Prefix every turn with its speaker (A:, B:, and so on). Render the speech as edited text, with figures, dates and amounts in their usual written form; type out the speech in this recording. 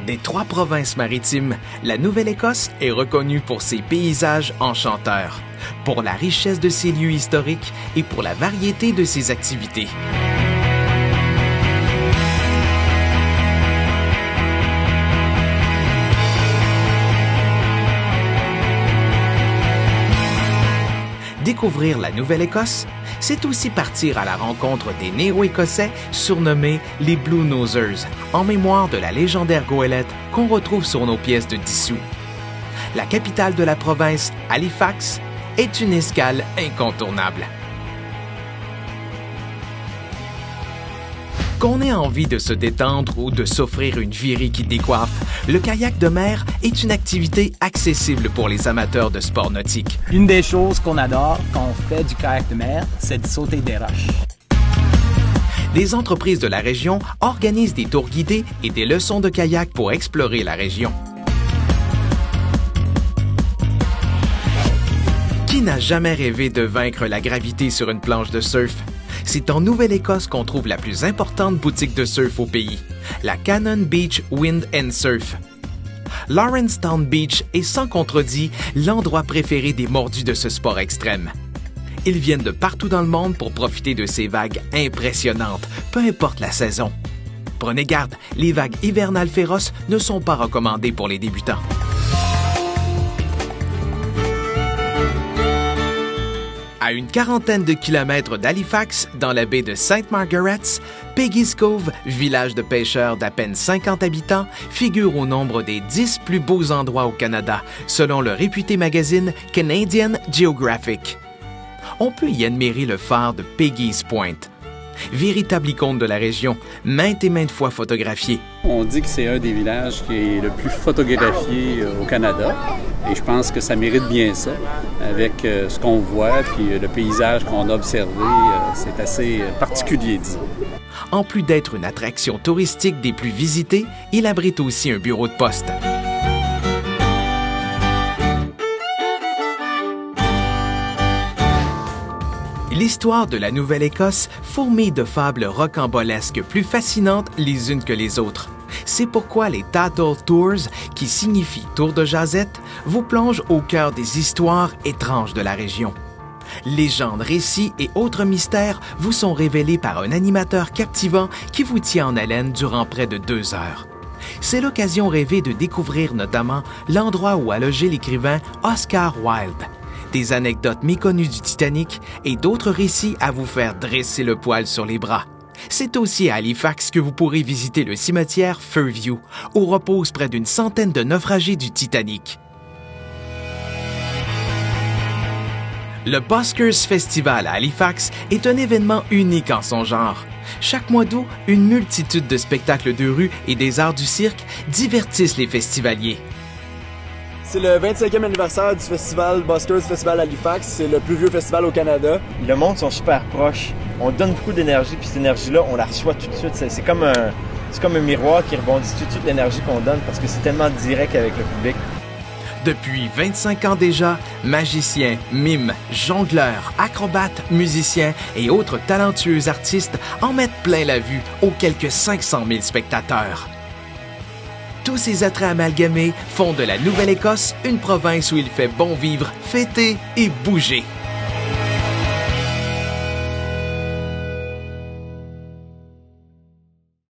A: Des 3 provinces maritimes, la Nouvelle-Écosse est reconnue pour ses paysages enchanteurs, pour la richesse de ses lieux historiques et pour la variété de ses activités. Découvrir la Nouvelle-Écosse, c'est aussi partir à la rencontre des Néo-Écossais surnommés les Blue Nosers, en mémoire de la légendaire goélette qu'on retrouve sur nos pièces de 10 sous. La capitale de la province, Halifax, est une escale incontournable. Qu'on ait envie de se détendre ou de s'offrir une virée qui décoiffe, le kayak de mer est une activité accessible pour les amateurs de sport nautique.
B: Une des choses qu'on adore quand on fait du kayak de mer, c'est de sauter des roches.
A: Des entreprises de la région organisent des tours guidés et des leçons de kayak pour explorer la région. Qui n'a jamais rêvé de vaincre la gravité sur une planche de surf? C'est en Nouvelle-Écosse qu'on trouve la plus importante boutique de surf au pays, la Cannon Beach Wind and Surf. Lawrencetown Beach est sans contredit l'endroit préféré des mordus de ce sport extrême. Ils viennent de partout dans le monde pour profiter de ces vagues impressionnantes, peu importe la saison. Prenez garde, les vagues hivernales féroces ne sont pas recommandées pour les débutants. À une quarantaine de kilomètres d'Halifax, dans la baie de St. Margaret's, Peggy's Cove, village de pêcheurs d'à peine 50 habitants, figure au nombre des 10 plus beaux endroits au Canada, selon le réputé magazine Canadian Geographic. On peut y admirer le phare de Peggy's Point, véritable icône de la région, maintes et maintes fois photographié.
C: On dit que c'est un des villages qui est le plus photographié au Canada et je pense que ça mérite bien ça. Avec ce qu'on voit puis le paysage qu'on a observé, c'est assez particulier, disons.
A: En plus d'être une attraction touristique des plus visitées, il abrite aussi un bureau de poste. L'histoire de la Nouvelle-Écosse fourmille de fables rocambolesques plus fascinantes les unes que les autres. C'est pourquoi les Tattle Tours, qui signifie tour de jasette, vous plongent au cœur des histoires étranges de la région. Légendes, récits et autres mystères vous sont révélés par un animateur captivant qui vous tient en haleine durant près de 2 heures. C'est l'occasion rêvée de découvrir notamment l'endroit où a logé l'écrivain Oscar Wilde, des anecdotes méconnues du Titanic et d'autres récits à vous faire dresser le poil sur les bras. C'est aussi à Halifax que vous pourrez visiter le cimetière Fairview, où reposent près d'une centaine de naufragés du Titanic. Le Buskers Festival à Halifax est un événement unique en son genre. Chaque mois d'août, une multitude de spectacles de rue et des arts du cirque divertissent les festivaliers.
D: C'est le 25e anniversaire du festival Buskers Festival Halifax. C'est le plus vieux festival au Canada.
E: Le monde sont super proches. On donne beaucoup d'énergie, puis cette énergie-là, on la reçoit tout de suite. C'est comme un miroir qui rebondit tout de suite l'énergie qu'on donne parce que c'est tellement direct avec le public.
A: Depuis 25 ans déjà, magiciens, mimes, jongleurs, acrobates, musiciens et autres talentueux artistes en mettent plein la vue aux quelques 500 000 spectateurs. Tous ces attraits amalgamés font de la Nouvelle-Écosse une province où il fait bon vivre, fêter et bouger.